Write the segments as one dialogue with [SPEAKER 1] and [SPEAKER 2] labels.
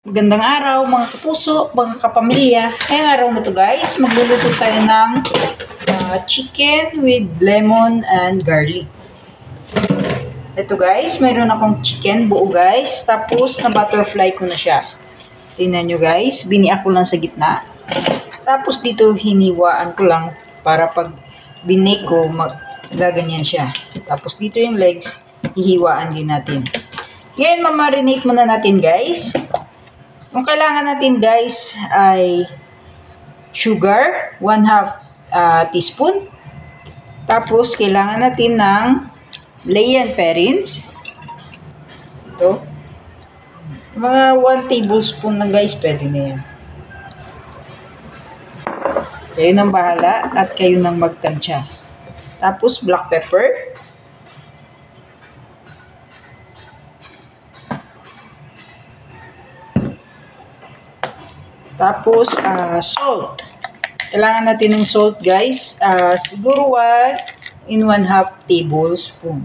[SPEAKER 1] Magandang araw mga kapuso, mga kapamilya. Ngayong araw na to guys, magluluto tayo ng chicken with lemon and garlic. Ito guys, mayroon akong chicken buo guys, tapos na butterfly ko na siya. Tingnan nyo guys, biniak ko lang sa gitna. Tapos dito hiniwaan ko lang para pag binake ko, gaganyan siya. Tapos dito yung legs, hihiwaan din natin. Ngayon, mamarinate muna natin guys. Ang kailangan natin guys ay sugar, 1/2 teaspoon. Tapos kailangan natin ng cayenne parents. Ito. Mga 1 tablespoon lang guys, pwede na yan. Kayo nang bahala at kayo nang magtansya. Tapos black pepper. Tapos, salt. Kailangan natin ng salt, guys. Siguro 1 1/2 tablespoon.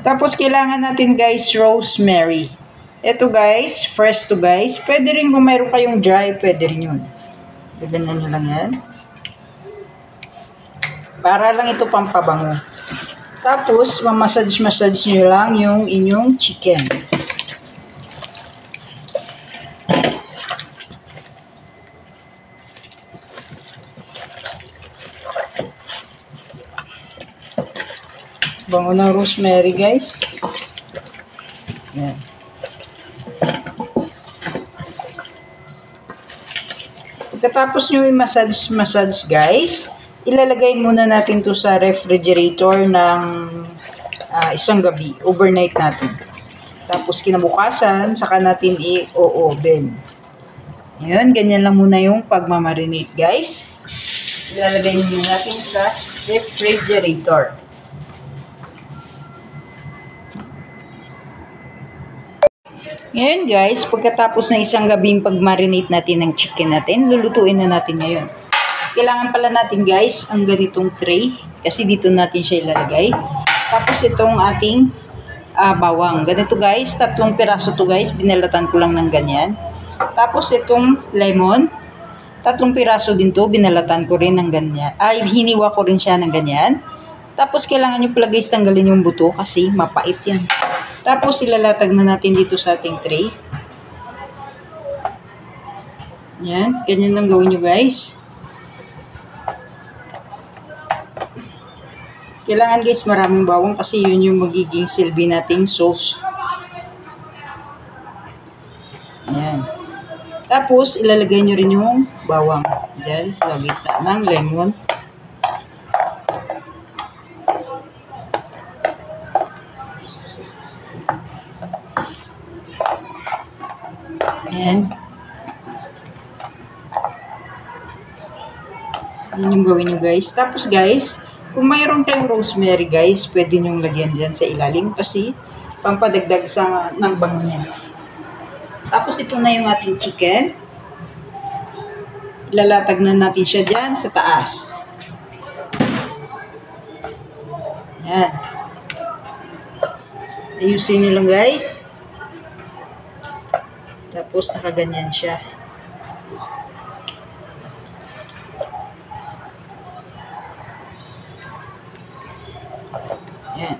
[SPEAKER 1] Tapos, kailangan natin, guys, rosemary. Ito guys, fresh to guys. Pwede rin kung mayroon kayong dry, pwede rin yun. Ganyan nyo lang yan. Para lang ito pampabango. Tapos, mamassage nyo lang yung inyong chicken. Bango ng rosemary guys. Yan. Pagkatapos nyo i-massage guys, ilalagay muna natin to sa refrigerator ng isang gabi, overnight natin. Tapos kinabukasan, saka natin i-oven. Ngayon, ganyan lang muna yung pagmamarinate guys. Ilalagay muna natin sa refrigerator. Ngayon guys, pagkatapos ng isang gabing pag-marinate natin ng chicken natin, lulutuin na natin ngayon. Kailangan pala natin guys, ang ganitong tray, kasi dito natin siya ilalagay. Tapos itong ating bawang. Ganito guys, 3 piraso to guys, binalatan ko lang ng ganyan. Tapos itong lemon, 3 piraso din to, binalatan ko rin ng ganyan. Ay, hiniwa ko rin siya ng ganyan. Tapos kailangan nyo pala guys tanggalin yung buto kasi mapait yan. Tapos ilalatag na natin dito sa ating tray. Yan, ganyan lang gawin nyo guys. Kailangan guys maraming bawang kasi yun yung magiging silbi nating sauce. Yan. Tapos ilalagay nyo rin yung bawang. Diyan, sa gitna ng lemon. Ayan. Yan yung gawin nyo guys. Tapos guys, kung mayroon kayong rosemary guys, pwede nyo lagyan dyan sa ilalim kasi pampadagdag ng bango niya. Tapos ito na yung ating chicken. Ilalatag na natin siya dyan sa taas. Yan. Ayusin nyo lang guys. Tapos nakaganyan siya. Yan.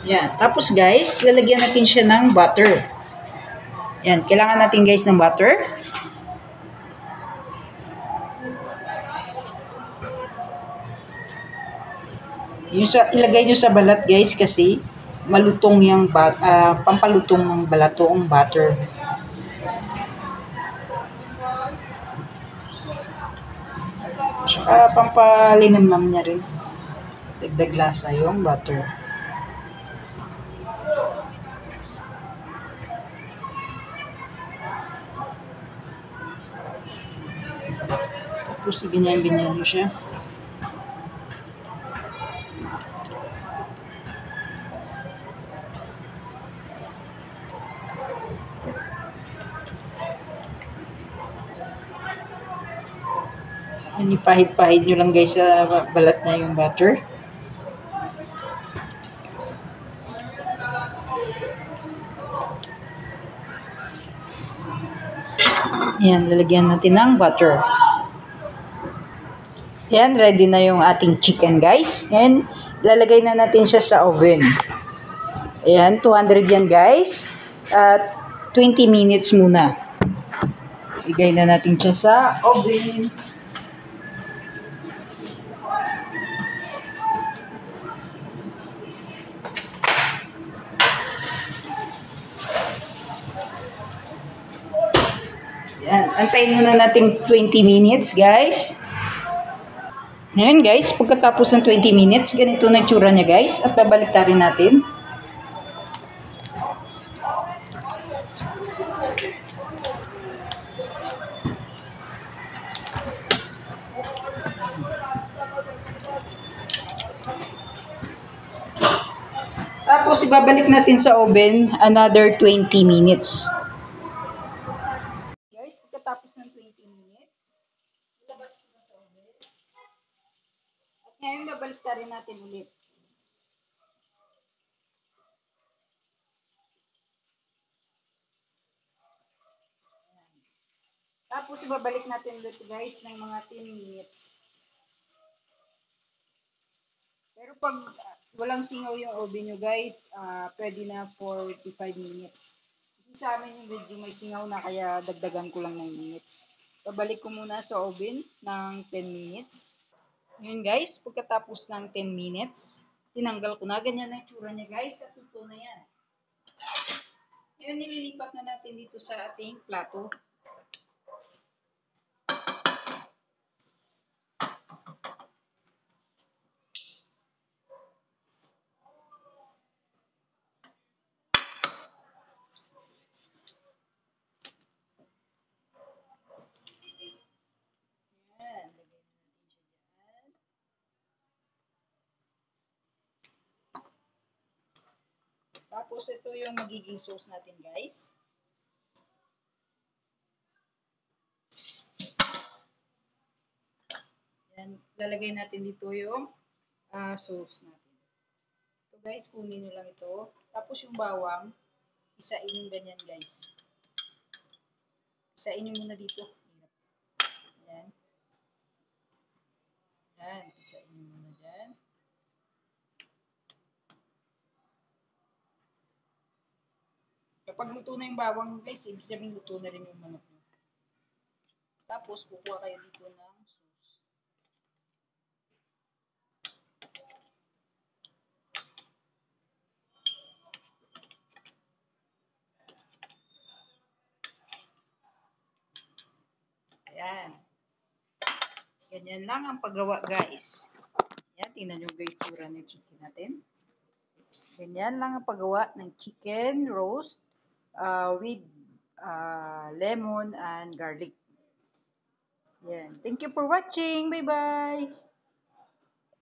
[SPEAKER 1] Yan. Tapos guys, lalagyan natin siya ng butter. Yan. Kailangan natin guys ng butter. Ilagay nyo sa balat guys kasi malutong yung pampalutong ng balato ang butter. Saka pampalinamnam niya rin. Dagdag lasa yung butter. Tapos ganyan-ganyan mo siya. Yan, ipahid-pahid nyo lang guys sa balat na yung butter. Yan, lalagyan natin ng butter. Yan, ready na yung ating chicken guys. And lalagay na natin siya sa oven. Ayan, 200 yan guys. At 20 minutes muna. Igay na natin siya sa oven. Ayan, antayin muna natin 20 minutes guys. Ayan guys, pagkatapos ng 20 minutes, ganito na itsura niya guys. At babalik rin natin. Tapos ibabalik natin sa oven another 20 minutes. Guys, pagkatapos ng 20 minutes, ilabas ko na sa oven. At ngayon babalik rin natin ulit. Tapos ibabalik natin ulit guys ng mga 10 minutes. Pero pag walang singaw yung oven nyo guys, pwede na 45 minutes. Kasi sa amin yung video may singaw na kaya dagdagan ko lang ng minutes. Babalik ko muna sa oven ng 10 minutes. Ngayon guys, pagkatapos ng 10 minutes, tinanggal ko na. Ganyan na yung tsura niya guys. At ito na yan. Ngayon nililipat na natin dito sa ating plato. Tapos ito yung magiging sauce natin guys. Yan, lalagay natin dito yung sauce natin. So guys, kunin nyo lang ito. Tapos yung bawang, isain yung ganyan guys. Isain nyo muna dito. Yan. Yan, isain nyo muna dyan. Kapag luto na yung bawang guys, ibig sabihin luto na rin yung manok nyo. Tapos, kukuha kayo dito ng sauce. Ayan. Ganyan lang ang paggawa guys. Ayan, tingnan nyo guys, tura ng chicken natin. Ganyan lang ang paggawa ng chicken roast with lemon and garlic. Yan. Thank you for watching. Bye-bye.